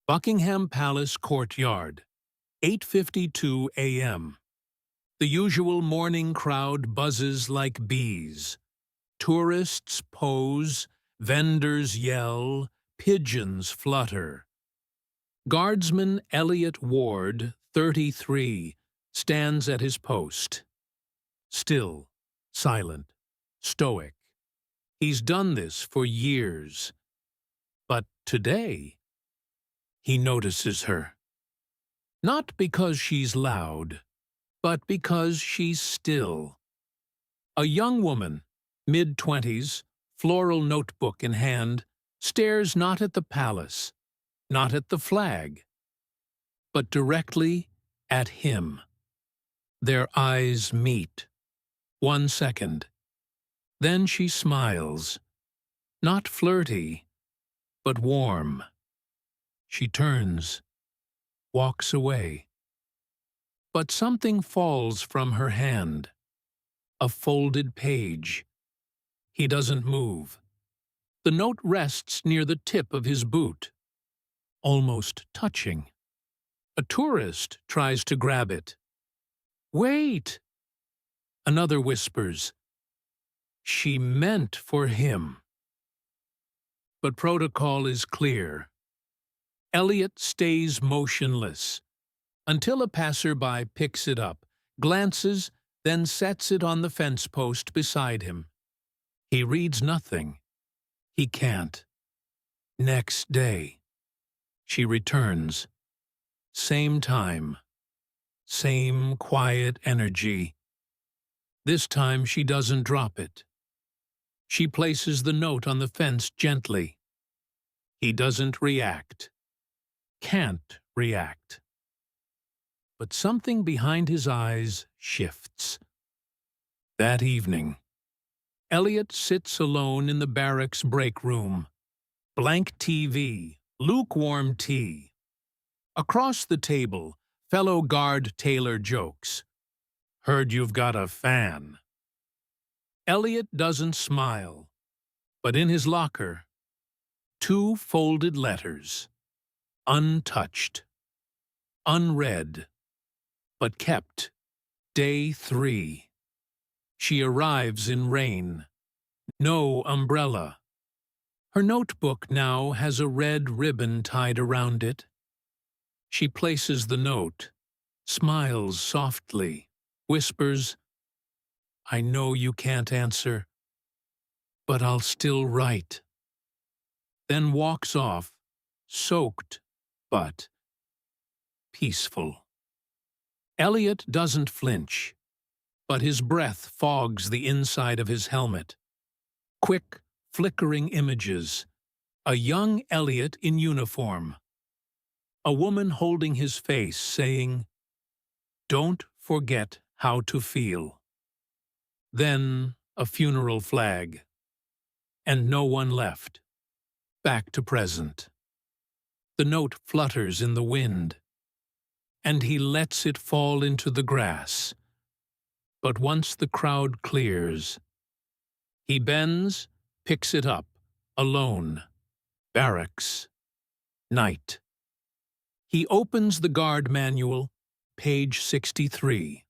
Buckingham Palace courtyard, 8:52 a.m. The usual morning crowd buzzes like bees. Tourists pose, vendors yell, pigeons flutter. Guardsman Elliot Ward, 33, stands at his post. Still, silent, stoic. He's done this for years. But today, he notices her. Not because she's loud, but because she's still. A young woman, mid-20s, floral notebook in hand, stares not at the palace, not at the flag, but directly at him. Their eyes meet. 1 second. Then she smiles. Not flirty, but warm. She turns, walks away. But something falls from her hand. A folded page. He doesn't move. The note rests near the tip of his boot, almost touching. A tourist tries to grab it. Wait! Another whispers. She meant for him. But protocol is clear. Elliot stays motionless until a passerby picks it up, glances, then sets it on the fence post beside him. He reads nothing. He can't. Next day. She returns. Same time. Same quiet energy. This time she doesn't drop it. She places the note on the fence gently. He doesn't react. Can't react. But something behind his eyes shifts. That evening, Elliot sits alone in the barracks break room. Blank TV, lukewarm tea. Across the table, fellow guard Taylor jokes. Heard you've got a fan. Elliot doesn't smile, but in his locker, 2 folded letters. Untouched. Unread. But kept. Day 3. She arrives in rain. No umbrella. Her notebook now has a red ribbon tied around it. She places the note, smiles softly, whispers, I know you can't answer, but I'll still write. Then walks off, soaked, but peaceful. Elliot doesn't flinch, but his breath fogs the inside of his helmet. Quick, flickering images. A young Elliot in uniform. A woman holding his face, saying, Don't forget how to feel. Then a funeral flag. And no one left. Back to present. The note flutters in the wind, and he lets it fall into the grass. But once the crowd clears, he bends, picks it up, alone. Barracks. Night. He opens the guard manual, page 63.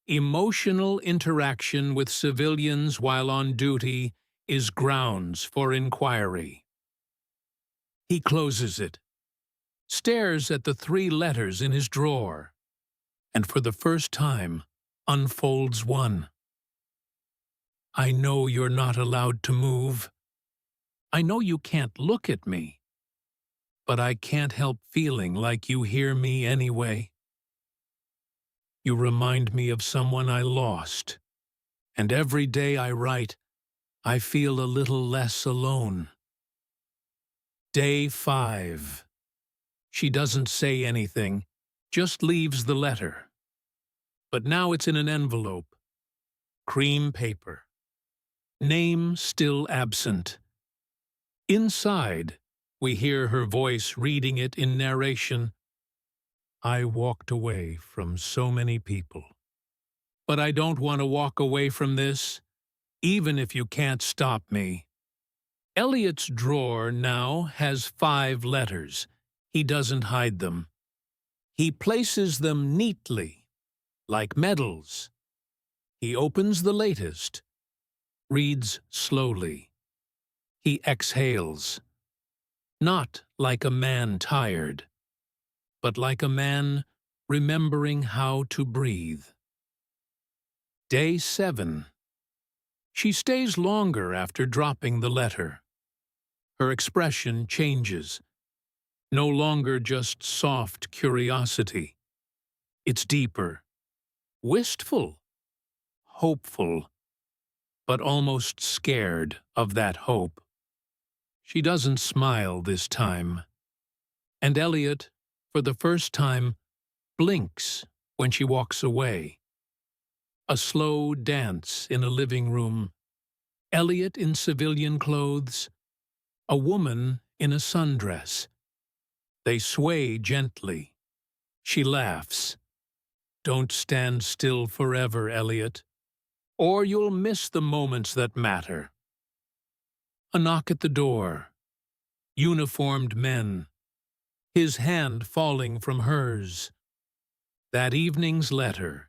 Emotional interaction with civilians while on duty is grounds for inquiry. He closes it, stares at the 3 letters in his drawer, and for the first time unfolds one. I know you're not allowed to move. I know you can't look at me, but I can't help feeling like you hear me anyway. You remind me of someone I lost, and every day I write, I feel a little less alone. Day 5. She doesn't say anything, just leaves the letter. But now it's in an envelope. Cream paper. Name still absent. Inside, we hear her voice reading it in narration. I walked away from so many people. But I don't want to walk away from this, even if you can't stop me. Elliot's drawer now has 5 letters. He doesn't hide them. He places them neatly, like medals. He opens the latest, reads slowly. He exhales, not like a man tired, but like a man remembering how to breathe. Day 7. She stays longer after dropping the letter. Her expression changes, no longer just soft curiosity. It's deeper, wistful, hopeful, but almost scared of that hope. She doesn't smile this time, and Elliot, for the first time, blinks when she walks away. A slow dance in a living room. Elliot in civilian clothes, a woman in a sundress. They sway gently. She laughs. Don't stand still forever, Elliot, or you'll miss the moments that matter. A knock at the door. Uniformed men. His hand falling from hers. That evening's letter.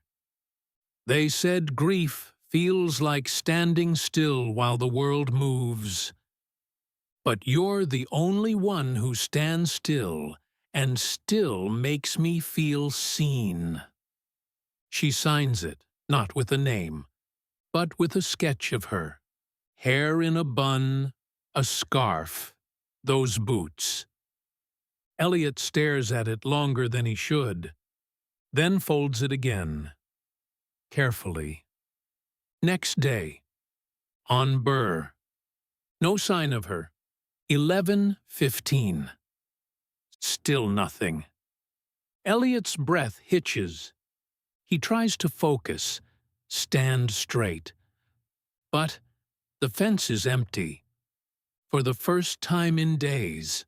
They said grief feels like standing still while the world moves. But you're the only one who stands still and still makes me feel seen. She signs it, not with a name, but with a sketch of her. Hair in a bun, a scarf, those boots. Elliot stares at it longer than he should, then folds it again, carefully. Next day, on Burr. No sign of her. 11:15. Still nothing. Elliot's breath hitches. He tries to focus, stand straight. But the fence is empty. For the first time in days.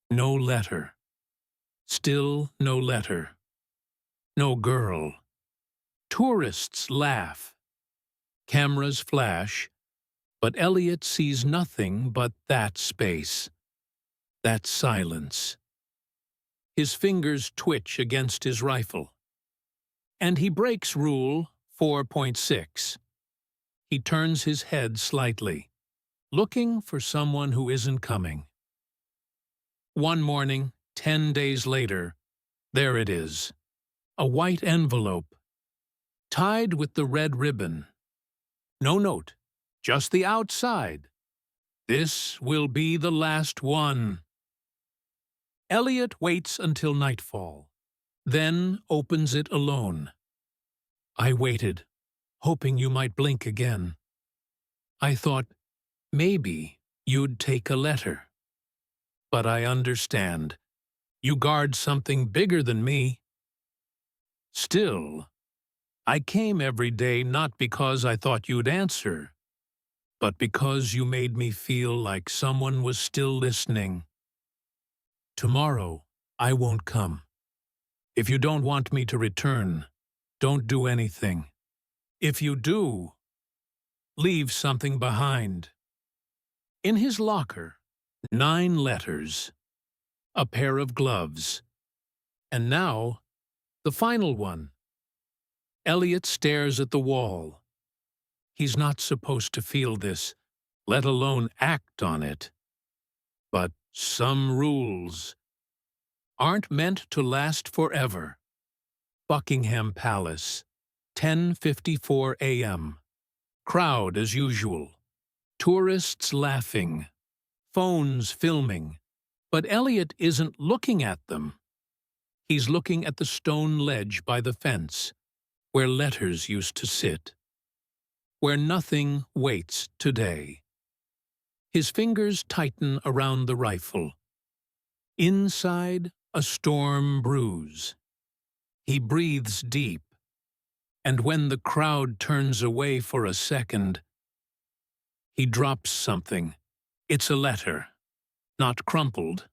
No letter. Still no letter. No girl. Tourists laugh. Cameras flash. But Elliot sees nothing but that space. That silence. His fingers twitch against his rifle. And he breaks rule 4.6. He turns his head slightly, looking for someone who isn't coming. One morning, 10 days later, there it is. A white envelope, tied with the red ribbon. No note, just the outside. This will be the last one. Elliot waits until nightfall, then opens it alone. I waited, hoping you might blink again. I thought, maybe you'd take a letter. But I understand. You guard something bigger than me. Still, I came every day not because I thought you'd answer, but because you made me feel like someone was still listening. Tomorrow, I won't come. If you don't want me to return, don't do anything. If you do, leave something behind. In his locker, 9 letters, a pair of gloves, and now, the final one. Elliot stares at the wall. He's not supposed to feel this, let alone act on it. But some rules aren't meant to last forever. Buckingham Palace, 10:54 a.m. Crowd as usual. Tourists laughing. Phones filming. But Elliot isn't looking at them. He's looking at the stone ledge by the fence, where letters used to sit. Where nothing waits today. His fingers tighten around the rifle. Inside, a storm brews. He breathes deep, and when the crowd turns away for a second, he drops something. It's a letter, not crumpled,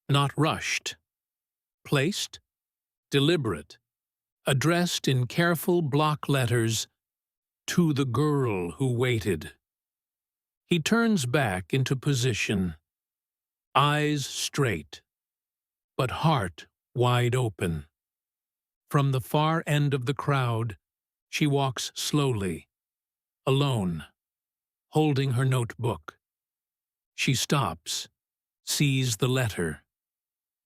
not rushed. Placed, deliberate, addressed in careful block letters to the girl who waited. He turns back into position, eyes straight, but heart wide open. From the far end of the crowd, she walks slowly, alone, holding her notebook. She stops, sees the letter,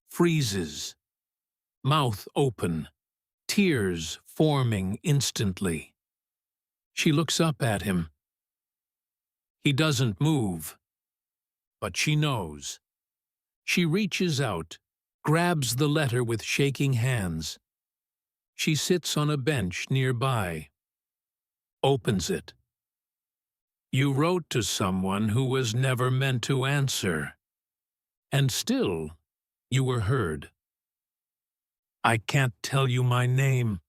freezes, mouth open, tears forming instantly. She looks up at him. He doesn't move, but she knows. She reaches out, grabs the letter with shaking hands. She sits on a bench nearby, opens it. You wrote to someone who was never meant to answer, and still you were heard. I can't tell you my name,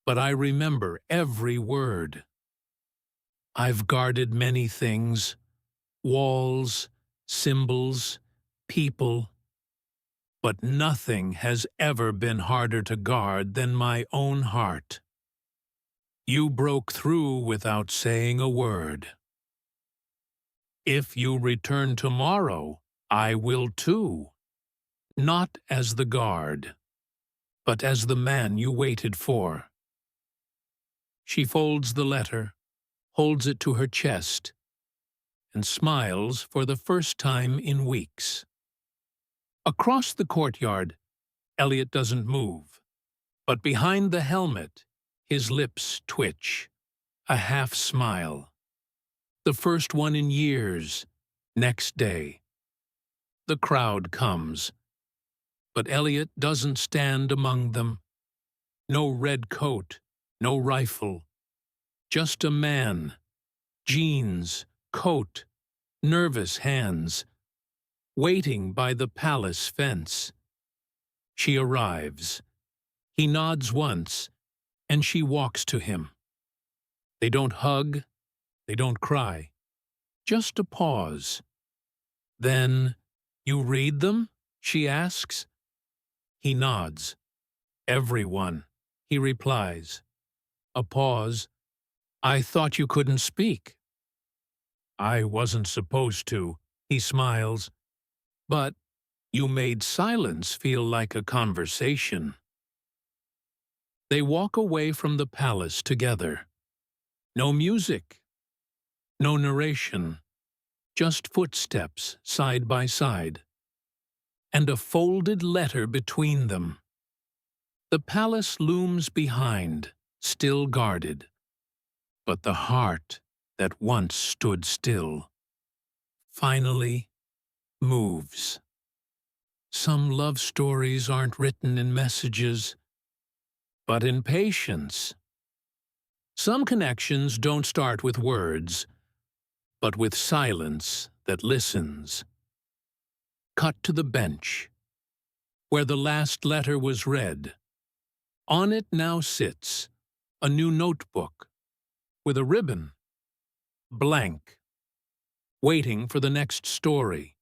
but I remember every word. I've guarded many things, walls, symbols, people, but nothing has ever been harder to guard than my own heart. You broke through without saying a word. If you return tomorrow, I will too, not as the guard, but as the man you waited for. She folds the letter, holds it to her chest, and smiles for the first time in weeks. Across the courtyard, Elliot doesn't move, but behind the helmet, his lips twitch, a half-smile. The first one in years, next day. The crowd comes, but Elliot doesn't stand among them. No red coat, no rifle, just a man, jeans, coat, nervous hands, waiting by the palace fence. She arrives. He nods once, and she walks to him. They don't hug, they don't cry, just a pause. Then, you read them? She asks. He nods. Everyone, he replies. A pause. I thought you couldn't speak. I wasn't supposed to, he smiles. But you made silence feel like a conversation. They walk away from the palace together. No music, no narration, just footsteps side by side, and a folded letter between them. The palace looms behind, still guarded, but the heart that once stood still finally moves. Some love stories aren't written in messages, but in patience. Some connections don't start with words, but with silence that listens. Cut to the bench, where the last letter was read. On it now sits a new notebook with a ribbon, blank, waiting for the next story.